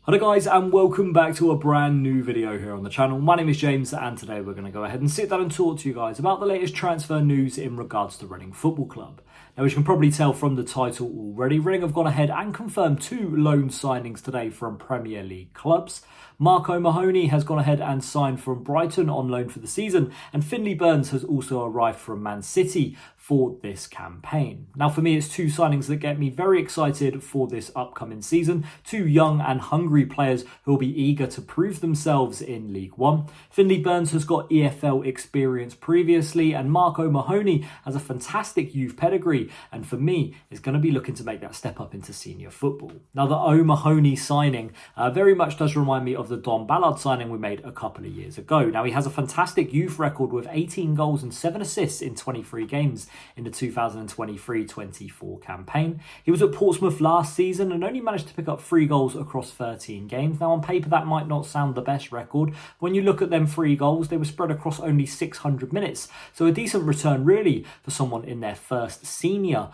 Hello guys, and welcome back to a brand new video here on the channel. My name is James, and today we're going to go ahead and sit down and talk to you guys about the latest transfer news in regards to Reading Football Club. Now, as you can probably tell from the title already, Reading have gone ahead and confirmed two loan signings today from Premier League clubs. Mark O'Mahoney has gone ahead and signed from Brighton on loan for the season, and Finley Burns has also arrived from Man City for this campaign. Now, for me, it's two signings that get me very excited for this upcoming season. Two young and hungry players who will be eager to prove themselves in League One. Finley Burns has got EFL experience previously, and Mark O'Mahoney has a fantastic youth pedigree, and for me, is going to be looking to make that step up into senior football. Now, the O'Mahoney signing very much does remind me of the Don Ballard signing we made a couple of years ago. Now, he has a fantastic youth record with 18 goals and 7 assists in 23 games in the 2023-24 campaign. He was at Portsmouth last season and only managed to pick up 3 goals across 13 games. Now, on paper, that might not sound the best record. When you look at them 3 goals, they were spread across only 600 minutes. So a decent return, really, for someone in their first senior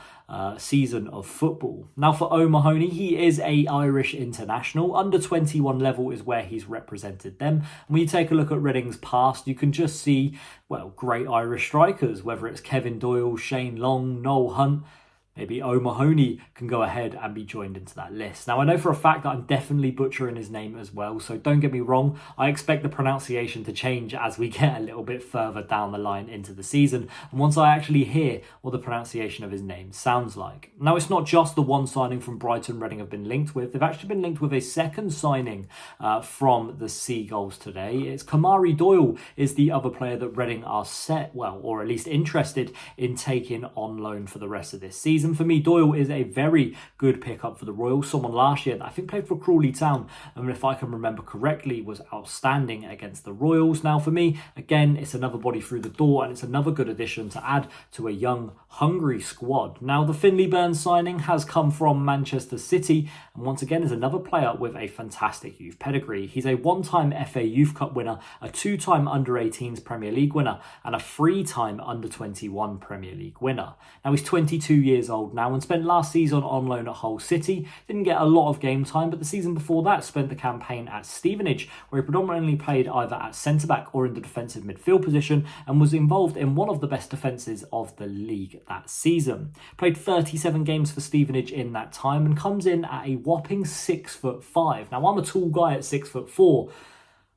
season of football. Now, for O'Mahoney, he is a Irish international. Under 21 level is where he's represented them. And when you take a look at Reading's past, you can just see, well, great Irish strikers, whether it's Kevin Doyle, Shane Long, Noel Hunt. Maybe O'Mahoney can go ahead and be joined into that list. Now, I know for a fact that I'm definitely butchering his name as well, so don't get me wrong. I expect the pronunciation to change as we get a little bit further down the line into the season, and once I actually hear what the pronunciation of his name sounds like. Now, it's not just the one signing from Brighton Reading have been linked with. They've actually been linked with a second signing from the Seagulls today. It's Kamari Doyle is the other player that Reading are or at least interested in taking on loan for the rest of this season. For me, Doyle is a very good pickup for the Royals. Someone last year that I think played for Crawley Town, and if I can remember correctly, was outstanding against the Royals. Now, for me, again, it's another body through the door, and it's another good addition to add to a young, hungry squad. Now, the Finley Burns signing has come from Manchester City, and once again is another player with a fantastic youth pedigree. He's a 1-time FA Youth Cup winner, a 2-time Under-18s Premier League winner, and a 3-time Under-21 Premier League winner. Now, he's 22 years old now and spent last season on loan at Hull City. Didn't get a lot of game time, but the season before that spent the campaign at Stevenage, where he predominantly played either at centre-back or in the defensive midfield position, and was involved in one of the best defences of the league that season. Played 37 games for Stevenage in that time and comes in at a whopping 6'5". Now, I'm a tall guy at 6'4",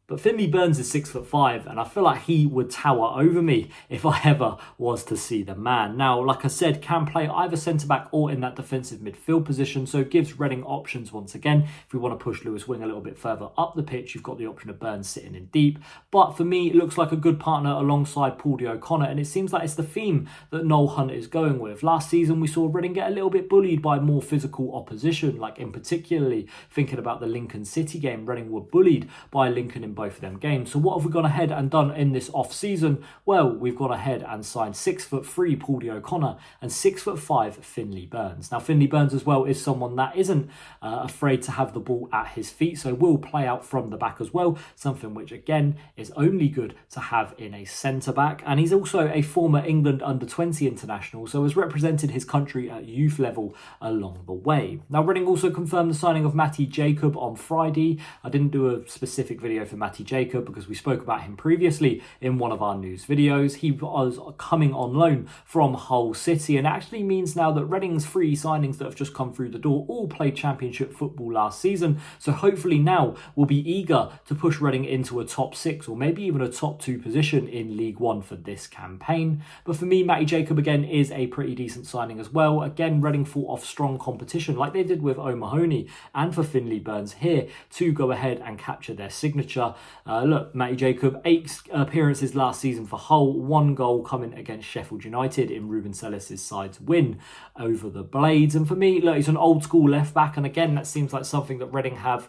but Finley Burns is 6'5", and I feel like he would tower over me if I ever was to see the man. Now, like I said, can play either centre-back or in that defensive midfield position, so it gives Reading options once again. If we want to push Lewis Wing a little bit further up the pitch, you've got the option of Burns sitting in deep. But for me, it looks like a good partner alongside Paul O'Connor, and it seems like it's the theme that Noel Hunt is going with. Last season, we saw Reading get a little bit bullied by more physical opposition, like in particularly thinking about the Lincoln City game. Reading were bullied by Lincoln in both of them games. So what have we gone ahead and done in this off-season? Well, we've gone ahead and signed 6'3" Paul O'Connor and 6'5" Finley Burns. Now, Finley Burns as well is someone that isn't afraid to have the ball at his feet, so will play out from the back as well, something which again is only good to have in a centre-back. And he's also a former England under-20 international, so has represented his country at youth level along the way. Now, Reading also confirmed the signing of Matty Jacob on Friday. I didn't do a specific video for Matty Jacob because we spoke about him previously in one of our news videos. He was coming on loan from Hull City, and actually means now that Reading's 3 signings that have just come through the door all played championship football last season, so hopefully now we'll be eager to push Reading into a top 6 or maybe even a top 2 position in League One for this campaign. But for me, Matty Jacob again is a pretty decent signing as well. Again, Reading fought off strong competition like they did with O'Mahoney and for Finley Burns here to go ahead and capture their signature. Look, Matty Jacob, 8 appearances last season for Hull, 1 goal coming against Sheffield United in Ruben Sellis' side's win over the Blades. And for me, look, he's an old school left back, and again, that seems like something that Reading have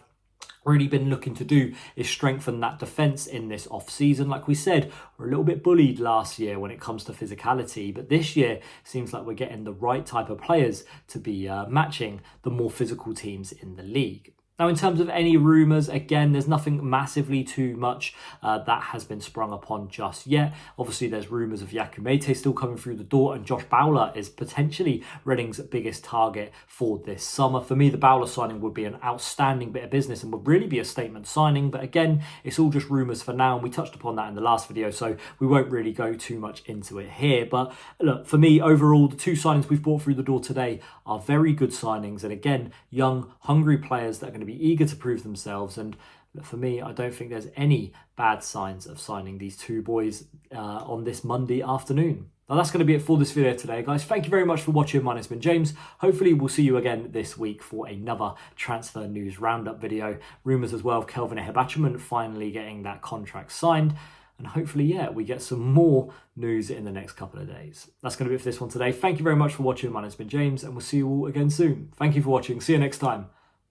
really been looking to do, is strengthen that defence in this off-season. Like we said, we're a little bit bullied last year when it comes to physicality, but this year seems like we're getting the right type of players to be matching the more physical teams in the league. Now, in terms of any rumours, again, there's nothing massively too much that has been sprung upon just yet. Obviously, there's rumours of Yaku Mete still coming through the door, and Josh Bowler is potentially Reading's biggest target for this summer. For me, the Bowler signing would be an outstanding bit of business and would really be a statement signing. But again, it's all just rumours for now, and we touched upon that in the last video, so we won't really go too much into it here. But look, for me, overall, the two signings we've brought through the door today are very good signings. And again, young, hungry players that are going to be eager to prove themselves. And for me, I don't think there's any bad signs of signing these two boys on this Monday afternoon. Now, that's going to be it for this video today, guys. Thank you very much for watching. My name's been James. Hopefully, we'll see you again this week for another transfer news roundup video. Rumours as well of Kelvin Ehebachaman finally getting that contract signed. And hopefully, yeah, we get some more news in the next couple of days. That's going to be it for this one today. Thank you very much for watching. My name's been James, and we'll see you all again soon. Thank you for watching. See you next time.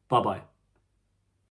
Bye-bye.